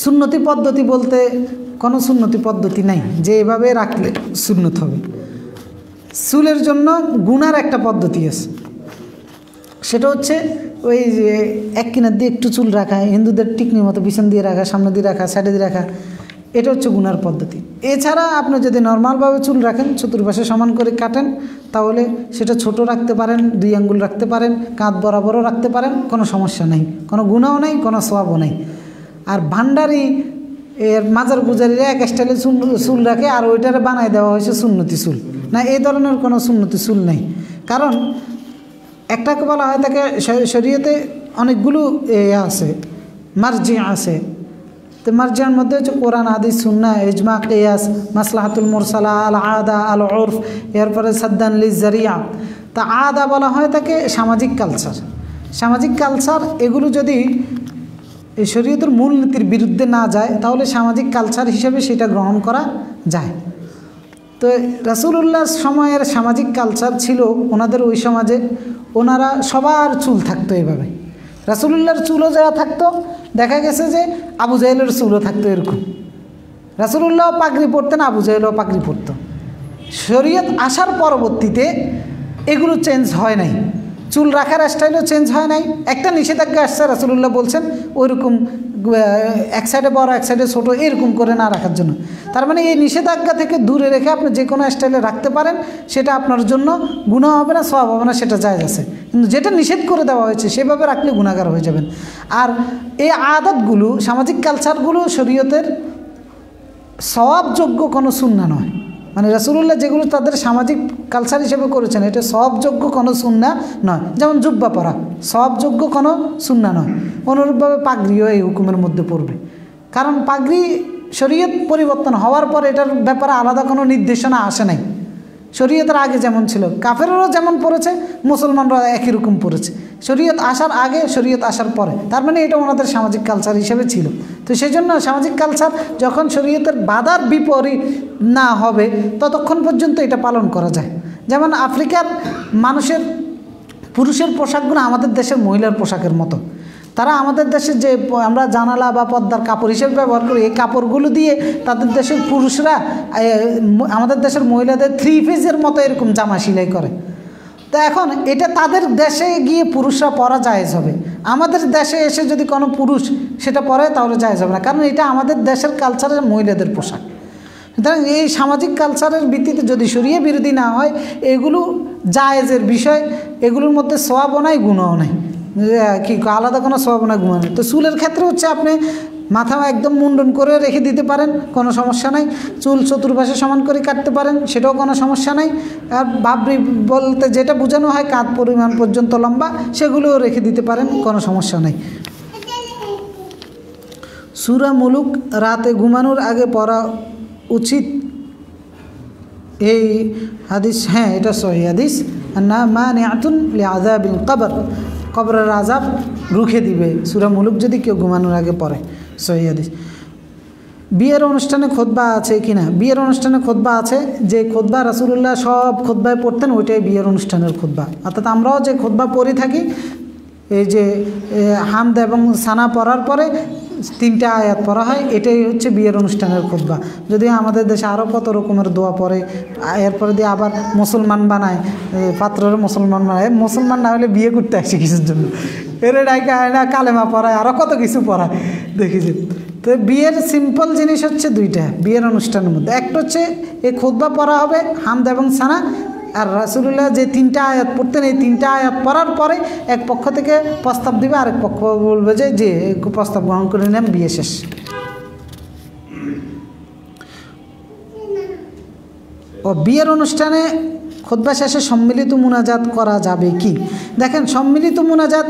Speaker 1: সুন্নতি পদ্ধতি বলতে কোনো সুন্নতি পদ্ধতি নাই যে এভাবে রাখলে সুন্নত হবে। চুলের জন্য গুনার একটা পদ্ধতি আছে, সেটা হচ্ছে ওই যে এক কিনার দিয়ে একটু চুল রাখা, হিন্দুদের টিকনির মতো পিছন দিয়ে রাখা, সামনে দিয়ে রাখা, সাইডে দিয়ে রাখা, এটা হচ্ছে গুনার পদ্ধতি। এছাড়া আপনি যদি নর্মালভাবে চুল রাখেন, চতুর্পাশে সমান করে কাটেন, তাহলে সেটা ছোট রাখতে পারেন, 2 আঙ্গুল রাখতে পারেন, কাঁধ বরাবরও রাখতে পারেন, কোনো সমস্যা নেই, কোনো গুনাও নেই, কোনো সওয়াবও নেই। আর ভান্ডারি এর মাজার পূজারীরা এক স্টাইলে চুল রাখে, আর ওইটারে বানায় দেওয়া হয়েছে সুন্নতি চুল। না, এই ধরনের কোনো সুন্নতি চুল নেই। কারণ একটাকে বলা হয় তাকে শরীয়তে অনেকগুলো আছে, মার্জি আছে। তো মার্জিয়ার মধ্যে হচ্ছে কোরআন, হাদিস, সুন্নাহ, ইজমা, কিয়াস, মাসলাহাতুল মুরসালা, আল আদা, আল উরফ, এরপরে সাদ্দান লিজ জারিয়া। তা আদা বলা হয় তাকে সামাজিক কালচার। সামাজিক কালচার এগুলো যদি এই শরীয়তের মূলনীতির বিরুদ্ধে না যায়, তাহলে সামাজিক কালচার হিসেবে সেটা গ্রহণ করা যায়। তো রাসূলুল্লাহর সময়ের সামাজিক কালচার ছিল, ওনাদের ওই সমাজে ওনারা সবার চুল থাকতো এভাবে। রাসূলুল্লাহর চুলও যারা থাকতো, দেখা গেছে যে আবু জাহেলের চুলও থাকতো এরকম। রাসূলুল্লাহ পাগড়ি পরতেন, আবু জাহেলও পাগড়ি পরত। শরীয়ত আসার পরবর্তীতে এগুলো চেঞ্জ হয় নাই, চুল রাখার স্টাইলও চেঞ্জ হয় নাই। একটা নিষেধাজ্ঞা আসছে, রাসূলুল্লাহ বলছেন ওইরকম এক সাইডে বড় এক সাইডে ছোটো এরকম করে না রাখার জন্য। তার মানে এই নিষেধাজ্ঞা থেকে দূরে রেখে আপনি যে কোনো স্টাইলে রাখতে পারেন, সেটা আপনার জন্য গুনাহ হবে না, সওয়াব হবে না, সেটা জায়েজ আছে। কিন্তু যেটা নিষেধ করে দেওয়া হয়েছে সেভাবে রাখলে গুনাহগার হয়ে যাবেন। আর এই আদতগুলো, সামাজিক কালচারগুলো শরীয়তের সওয়াবযোগ্য কোনো সুন্নাহ নয়। মানে রাসূলুল্লাহ যেগুলো তাদের সামাজিক কালচার হিসেবে করেছেন, এটা সওয়াবযোগ্য কোনো সুন্নাহ নয়। যেমন জুব্বা পরা সওয়াবযোগ্য কোনো সুন্নাহ নয়। অনুরূপভাবে পাগড়িও এই হুকুমের মধ্যে পড়বে, কারণ পাগড়ি শরীয়ত পরিবর্তন হওয়ার পর এটার ব্যাপারে আলাদা কোনো নির্দেশনা আসে নাই। শরীয়তের আগে যেমন ছিল, কাফেররাও যেমন পড়েছে, মুসলমানরা একই রকম পড়েছে। শরীয়ত আসার আগে, শরীয়ত আসার পরে, তার মানে এটা ওনাদের সামাজিক কালচার হিসেবে ছিল। তো সেই জন্য সামাজিক কালচার যখন শরীয়তের বাধার বিপরীত না হবে ততক্ষণ পর্যন্ত এটা পালন করা যায়। যেমন আফ্রিকার মানুষের পুরুষের পোশাকগুলো আমাদের দেশের মহিলার পোশাকের মতো। তারা আমাদের দেশে যে আমরা জানালা বা পর্দার কাপড় হিসেবে ব্যবহার করি, এই কাপড়গুলো দিয়ে তাদের দেশের পুরুষরা আমাদের দেশের মহিলাদের 3 পিসের মতো এরকম জামা সেলাই করে। তো এখন এটা তাদের দেশে গিয়ে পুরুষরা পরা জায়েজ হবে, আমাদের দেশে এসে যদি কোনো পুরুষ সেটা পরে তাহলে জায়েজ হবে না, কারণ এটা আমাদের দেশের কালচারের মহিলাদের পোশাক। সুতরাং এই সামাজিক কালচারের ভিত্তিতে যদি শরিয়া বিরোধী না হয়, এগুলো জায়েজের বিষয়, এগুলোর মধ্যে সওয়াবও নাই গুনাহও নাই, কি আলাদা কোনো সওয়াব নাই গুনাহ নেই। তো চুলের ক্ষেত্রে হচ্ছে আপনি মাথা একদম মুন্ডন করে রেখে দিতে পারেন, কোনো সমস্যা নাই। চুল চতুর্পাশে সমান করে কাটতে পারেন, সেটাও কোনো সমস্যা নাই। আর বাবরি বলতে যেটা বোঝানো হয় কাঁধ পরিমাণ পর্যন্ত লম্বা, সেগুলোও রেখে দিতে পারেন, কোনো সমস্যা নাই। সূরা মুলুক রাতে ঘুমানোর আগে পড়া উচিত, এই হাদিস, হ্যাঁ এটা সহিহ হাদিস। না মানিআতুন লিআযাবিল কবর, কবরের আযাব রুখে দিবে সূরা মুলুক যদি কেউ ঘুমানোর আগে পড়ে, সহিহ হাদিস। বিয়ের অনুষ্ঠানে খুতবা আছে কিনা? বিয়ের অনুষ্ঠানে খুতবা আছে, যে খুতবা রাসূলুল্লাহ সব খুতবায় পড়তেন ওইটাই বিয়ের অনুষ্ঠানের খুতবা। অর্থাৎ আমরাও যে খুতবা পড়ে থাকি, এই যে হামদ এবং সানা পড়ার পরে 3টা আয়াত পড়া হয়, এটাই হচ্ছে বিয়ের অনুষ্ঠানের খুতবা। যদিও আমাদের দেশে আরও কত রকমের দোয়া পড়ে, এরপরে দিয়ে আবার মুসলমান বানায়, পাত্ররে মুসলমান বানায়, মুসলমান না হলে বিয়ে করতে আসে কিছুর জন্য, এর ডাইকা কালেমা পড়ায়, আরও কত কিছু পড়ায় দেখেছি। তো বিয়ের সিম্পল জিনিস হচ্ছে 2টা বিয়ের অনুষ্ঠানের মধ্যে, একটা হচ্ছে এই খুতবা পড়া হবে হামদ এবং সানা, আর রাসূলুল্লাহ যে 3টা আয়াত পড়তেন, এই 3টা আয়াত পড়ার পরে এক পক্ষ থেকে প্রস্তাব দিবে, আরেক পক্ষ বলবে যে প্রস্তাব গ্রহণ করে নেন, বিয়ে শেষ। ও বিয়ের অনুষ্ঠানে খুতবা শেষে সম্মিলিত মুনাজাত করা যাবে কি? দেখেন, সম্মিলিত মুনাজাত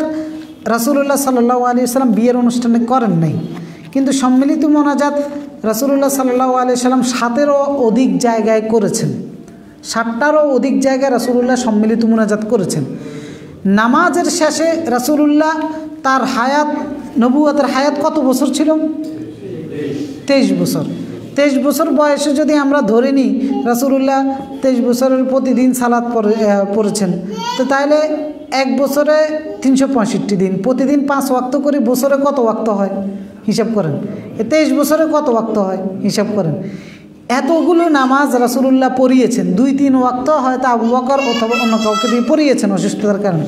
Speaker 1: রাসূলুল্লাহ সাল্লাল্লাহু আলাইহি ওয়াসাল্লাম বিয়ের অনুষ্ঠানে করেন নাই, কিন্তু সম্মিলিত মুনাজাত রাসূলুল্লাহ সাল্লাল্লাহু আলাইহি ওয়াসাল্লাম 7-এরও অধিক জায়গায় করেছেন। 7টারও অধিক জায়গায় রাসূলুল্লাহ সম্মিলিত মুনাজাত করেছেন। নামাজের শেষে রাসূলুল্লাহ তার হায়াত, নবুয়তের হায়াত কত বছর ছিল? 23 বছর। 23 বছর বয়সে যদি আমরা ধরে নিই রাসূলুল্লাহ 23 বছরের প্রতিদিন সালাত পড়েছেন, তো তাহলে 1 বছরে 365 দিন, প্রতিদিন 5 ওয়াক্ত করে, বছরে কত ওয়াক্ত হয় হিসাব করেন। 23 বছরে কত ওয়াক্ত হয় হিসাব করেন। এতগুলো নামাজ রাসূলুল্লাহ পড়িয়েছেন, 2-3 ওয়াক্ত হয়তো আবু বকর অথবা অন্য কাউকে দিয়ে পড়িয়েছেন অসুস্থতার কারণে।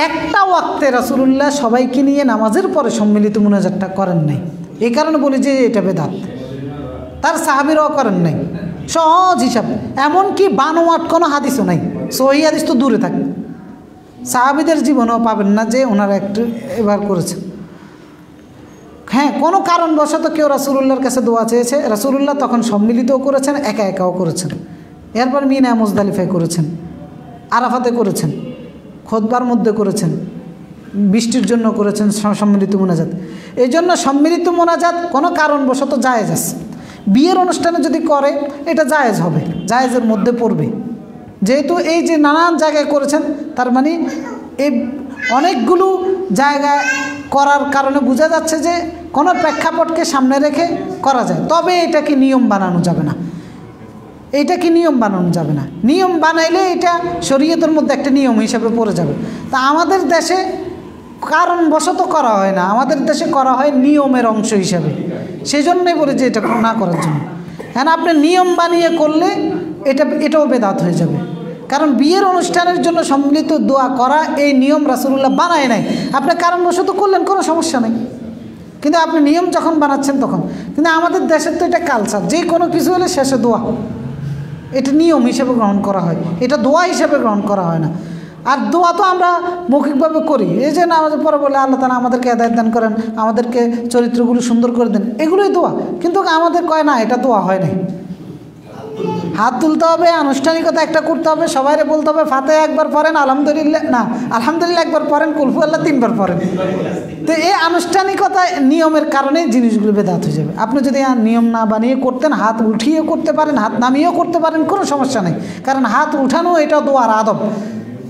Speaker 1: একটা ওয়াক্তে রাসূলুল্লাহ সবাইকে নিয়ে নামাজের পরে সম্মিলিত মুনাজাতটা করেন নাই। এই কারণে বলি যে এটা বেদাত, তার সাহাবীরাও করেন নাই। সহজ হিসাব, এমনকি বানোয়াট কোনো হাদিসও নাই, সহিহ হাদিস তো দূরে থাকে, সাহাবীদের জীবনেও পাবেন না যে ওনারা একটু এবার করেছেন। হ্যাঁ, কোনো কারণবশত কেউ রাসূলুল্লাহর কাছে দোয়া চেয়েছে, রাসূলুল্লাহ তখন সম্মিলিতও করেছেন, একা একাও করেছেন। এরপর মিনা মুজদালিফায় করেছেন, আরাফাতে করেছেন, খুতবার মধ্যে করেছেন, বৃষ্টির জন্য করেছেন সম্মিলিত মুনাজাত। এই জন্য সম্মিলিত মুনাজাত কোনো কারণবশত জায়েজ আছে। বিয়ের অনুষ্ঠানে যদি করে এটা জায়েজ হবে, জায়েজের মধ্যে পড়বে। যেহেতু এই যে নানান জায়গায় করেছেন, তার মানে এই অনেকগুলো জায়গায় করার কারণে বোঝা যাচ্ছে যে কোনো প্রেক্ষাপটকে সামনে রেখে করা যায়। তবে এটাকে নিয়ম বানানো যাবে না, এইটাকে নিয়ম বানানো যাবে না। নিয়ম বানাইলে এটা শরীয়তের মধ্যে একটা নিয়ম হিসাবে পড়ে যাবে। তা আমাদের দেশে কারণবশত করা হয় না, আমাদের দেশে করা হয় নিয়মের অংশ হিসাবে। সেই জন্যই বলে যে এটা না করার জন্য। হ্যাঁ, আপনি নিয়ম বানিয়ে করলে এটাও বেদাত হয়ে যাবে। কারণ বিয়ের অনুষ্ঠানের জন্য সম্মিলিত দোয়া করা এই নিয়ম রাসূলুল্লাহ বানায় নাই, আপনি কারণবশত করলেন, কোনো সমস্যা নেই। কিন্তু আপনি নিয়ম যখন বানাচ্ছেন তখন। কিন্তু আমাদের দেশের তো এটা কালচার, যে কোনো কিছু হলে শেষে দোয়া, এটা নিয়ম হিসেবে গ্রহণ করা হয়, এটা দোয়া হিসেবে গ্রহণ করা হয় না। আর দোয়া তো আমরা মৌখিকভাবে করি, এই যে নামাজের পরে বলে আল্লাহ তাআলা আমাদেরকে হেদায়েত দান করেন, আমাদেরকে চরিত্রগুলো সুন্দর করে দেন, এগুলোই দোয়া। কিন্তু আমাদের কয় না এটা দোয়া হয় নাই। হাত তুলতে হবে, আনুষ্ঠানিকতা একটা করতে হবে, সবাইরে বলতে হবে ফাতিহা একবার পড়েন, আলহামদুলিল্লাহ না আলহামদুলিল্লাহ একবার পড়েন, কুলহু আল্লাহ 3 বার পড়েন। তো এই আনুষ্ঠানিকতা নিয়মের কারণে জিনিসগুলো বেদাত হয়ে যাবে। আপনি যদি নিয়ম না বানিয়ে করতেন, হাত উঠিয়ে করতে পারেন, হাত নামিয়েও করতে পারেন, কোনো সমস্যা নেই। কারণ হাত উঠানো এটা দোয়ার আদব।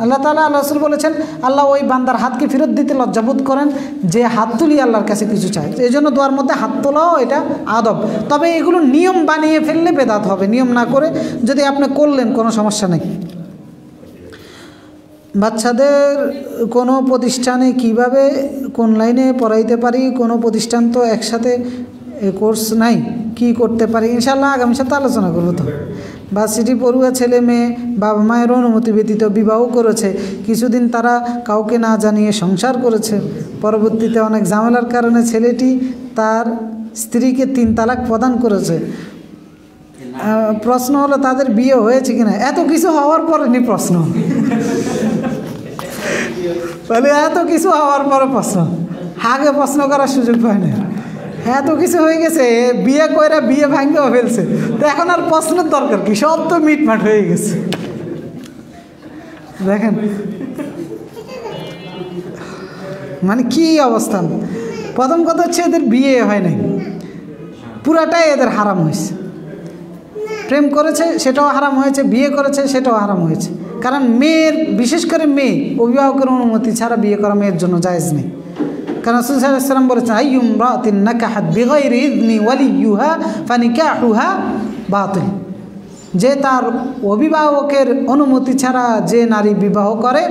Speaker 1: আল্লাহ তাআলা, আল্লাহ রাসূল বলেছেন আল্লাহ ওই বান্দার হাতকে ফেরত দিতে লজ্জাবোধ করেন যে হাত তুলি আল্লাহর কাছে কিছু চায়। এই জন্য দোয়ার মধ্যে হাত তোলাও এটা আদব। তবে এগুলো নিয়ম বানিয়ে ফেললে বেদাত হবে, নিয়ম না করে যদি আপনি করলেন কোনো সমস্যা নেই। বাচ্চাদের কোনো প্রতিষ্ঠানে কিভাবে কোন লাইনে পড়াইতে পারি? কোনো প্রতিষ্ঠান তো একসাথে কোর্স নাই, কি করতে পারি? ইনশাআল্লাহ আগামী সপ্তাহে আলোচনা করবো। তো ভার্সিটি পড়ুয়া ছেলে মেয়ে বাবা মায়ের অনুমতি ব্যতীত বিবাহ করেছে, কিছুদিন তারা কাউকে না জানিয়ে সংসার করেছে, পরবর্তীতে অনেক ঝামেলার কারণে ছেলেটি তার স্ত্রীকে 3 তালাক প্রদান করেছে। প্রশ্ন হলো তাদের বিয়ে হয়েছে কিনা? এত কিছু হওয়ার পরে নি প্রশ্ন, বলে এত কিছু হওয়ার পরে প্রশ্ন, আগে প্রশ্ন করার সুযোগ পায় না। এত কিছু হয়ে গেছে, বিয়ে কইরা বিয়ে ভাঙেও ফেলছে, তো এখন আর প্রশ্নের দরকার কি? সব তো মিটমাট হয়ে গেছে। দেখেন মানে কি অবস্থান। প্রথম কথা হচ্ছে এদের বিয়ে হয় নাই, পুরাটাই এদের হারাম হয়েছে। প্রেম করেছে সেটাও হারাম হয়েছে, বিয়ে করেছে সেটাও হারাম হয়েছে। কারণ মেয়ের, বিশেষ করে মেয়ে, অভিভাবকের অনুমতি ছাড়া বিয়ে করা মেয়ের জন্য জায়েজ নেই। কারণ রাসূল সাল্লাল্লাহু আলাইহি ওয়াসাল্লাম বলেছেন আইয়ুমরাতিন নাকাহাত বিগাইরি ইযনি ওয়ালিয়ুহা ফানিকাহুহা বাতিল, যে তার অভিভাবকের অনুমতি ছাড়া যে নারী বিবাহ করে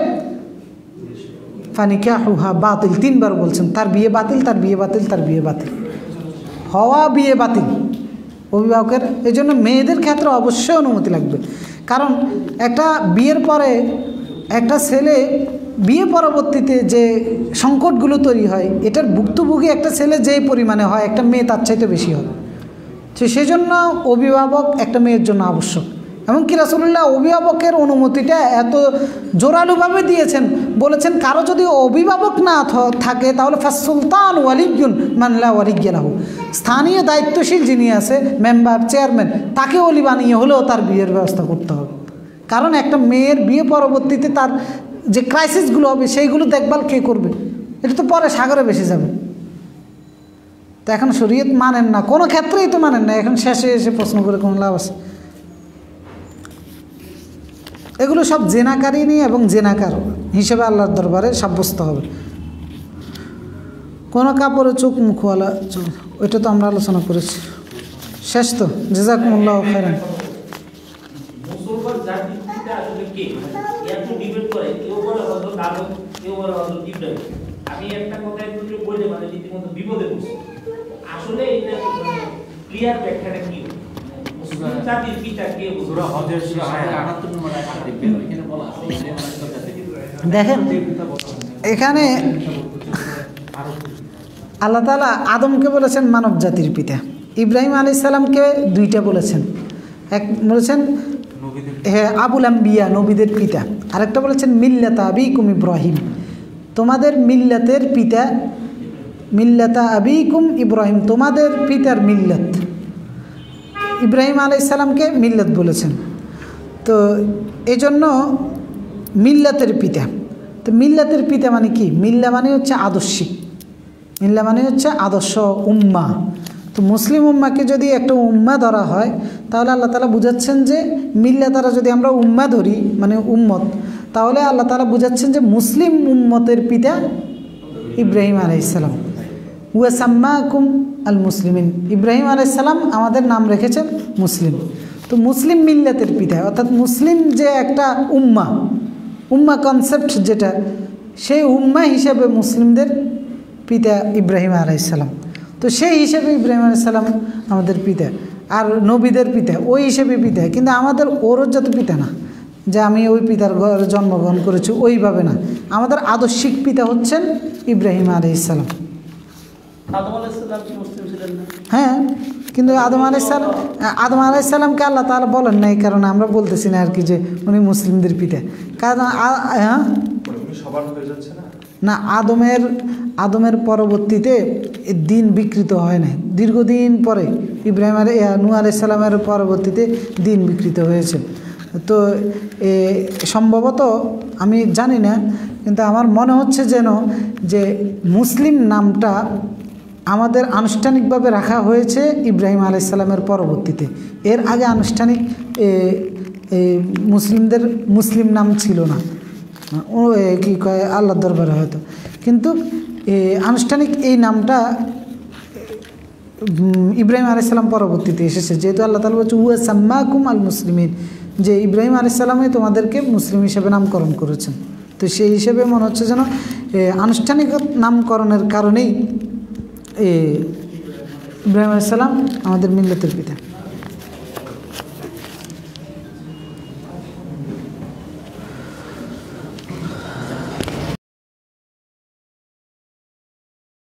Speaker 1: ফানিকাহুহা বাতিল, 3 বার বলছেন, তার বিয়ে বাতিল, তার বিয়ে বাতিল, তার বিয়ে বাতিল, হওয়া বিয়ে বাতিল অভিভাবকের। এই জন্য মেয়েদের ক্ষেত্রে অবশ্যই অনুমতি লাগবে। কারণ একটা বিয়ের পরে একটা ছেলে, বিয়ে পরবর্তীতে যে সংকটগুলো তৈরি হয়, এটার ভুক্তভোগী একটা ছেলে যে পরিমাণে হয়, একটা মেয়ে তার চাইতে বেশি হয়। তো সেই জন্য অভিভাবক একটা মেয়ের জন্য আবশ্যক। এমনকি রাসূলুল্লাহ অভিভাবকের অনুমতিটা এত জোরালোভাবে দিয়েছেন, বলেছেন কারো যদি অভিভাবক না থাকে তাহলে ফাসসুলতান ওয়ালিয়্যুন মান লা ওয়ালিয়্য লাহু, স্থানীয় দায়িত্বশীল যিনি আছে, মেম্বার, চেয়ারম্যান, তাকে ওলি বানিয়ে হলেও তার বিয়ের ব্যবস্থা করতে হবে। কারণ একটা মেয়ের বিয়ে পরবর্তীতে তার যে ক্রাইসিসগুলো হবে সেইগুলো দেখভাল কে করবে? এটা তো পরে সাগরে ভেসে যাবে। তো এখন শরীয়ত মানেন না, কোনো ক্ষেত্রেই তো মানেন না, এখন শেষে এসে প্রশ্ন করে কোনো লাভ আছে? এগুলো সব জেনাকারিনী এবং জেনাকার হিসেবে আল্লাহর দরবারে সাব্যস্ত হবে। কোনো কাপড়ে চোখ মুখওয়ালা, ওইটা তো আমরা আলোচনা করেছি, শেষ তো। জাযাকুমুল্লাহু খাইরান।
Speaker 2: আমি একটা কথা একটু বলতে পারি, রীতিমতো বিপদে পড়ছি আসলে। এটা ক্লিয়ার ব্যাখ্যাটা কি? মুসলিম জাতির পিতা কে? সূরা হজের 58 নম্বর আয়াত দেখবেন, এখানে বলা আছে
Speaker 1: দেখেন এখানে আল্লাহ তাআলা আদমকে বলেছেন মানব জাতির পিতা, ইব্রাহিম আলাইহিস সালামকে 2টা বলেছেন। এক বলেছেন হ্যাঁ আবুল আম্বিয়া, নবীদের পিতা। আরেকটা বলেছেন মিল্লাতা আবিকুম ইব্রাহিম, তোমাদের মিল্লাতের পিতা, মিল্লাতা আবিকুম ইব্রাহিম, তোমাদের পিতার মিল্লাত। ইব্রাহিম আলাইহিস সালামকে মিল্লাত বলেছেন। তো এই জন্য মিল্লাতের পিতা। তো মিল্লাতের পিতা মানে কি? মিল্লা মানে হচ্ছে আদর্শিক, মিল্লা মানে হচ্ছে আদর্শ উম্মাহ। তো মুসলিম উম্মাকে যদি একটা উম্মাহ ধরা হয় তাহলে আল্লাহ তাআলা বুঝাচ্ছেন যে মিল্লা দ্বারা যদি আমরা উম্মাহ ধরি মানে উম্মত, তাহলে আল্লাহ তাআলা বুঝাচ্ছেন যে মুসলিম উম্মতের পিতা ইব্রাহিম আলাইহিস সালাম। ওয়া সাম্মাকুম আল মুসলিমিন, ইব্রাহিম আলাইহিস সালাম আমাদের নাম রেখেছেন মুসলিম। তো মুসলিম মিল্লাতের পিতা, অর্থাৎ মুসলিম যে একটা উম্মাহ, উম্মাহ কনসেপ্ট যেটা, সেই উম্মাহ হিসেবে মুসলিমদের পিতা ইব্রাহিম আলাইহিস সালাম। তো সেই হিসেবে ইব্রাহিম আলাইহিস সালাম আমাদের পিতা, আর নবীদের পিতা ওই হিসেবে পিতা। কিন্তু আমাদের ওরজাত পিতা না, যে আমি ওই পিতার ঘরে জন্মগ্রহণ করেছি ওইভাবে না। আমাদের আদর্শিক পিতা হচ্ছেন ইব্রাহিম আলাইহিস সালাম। হ্যাঁ, কিন্তু আদম আলাইহিস সালামকে আল্লাহ তাআলা বলেন না, এই কারণে আমরা বলতেছি না আর কি যে উনি মুসলিমদের পিতা। কারণ না, আদমের পরবর্তীতে দিন বিকৃত হয় না, দীর্ঘদিন পরে নূহ আলাইহিস সালামের পরবর্তীতে দিন বিকৃত হয়েছে। তো সম্ভবত আমি জানি না, কিন্তু আমার মনে হচ্ছে যেন যে মুসলিম নামটা আমাদের আনুষ্ঠানিকভাবে রাখা হয়েছে ইব্রাহিম আলাইহিস সালামের পরবর্তীতে। এর আগে আনুষ্ঠানিক মুসলিমদের মুসলিম নাম ছিল না, ও কী কয় আল্লাহর দরবারে হয়তো, কিন্তু আনুষ্ঠানিক এই নামটা ইব্রাহিম আলাইহিস সালাম পরবর্তীতে এসেছে, যেহেতু আল্লাহ তাআলা বলছে ওয়া সাম্মাকুম আল মুসলিমিন, যে ইব্রাহিম আলাইহিস সালামই তোমাদেরকে মুসলিম হিসেবে নামকরণ করেছেন। তো সেই হিসেবে মনে হচ্ছে যেন আনুষ্ঠানিক নামকরণের কারণেই ইব্রাহিম আলাইহিস সালাম আমাদের মিল্লাতের পিতা।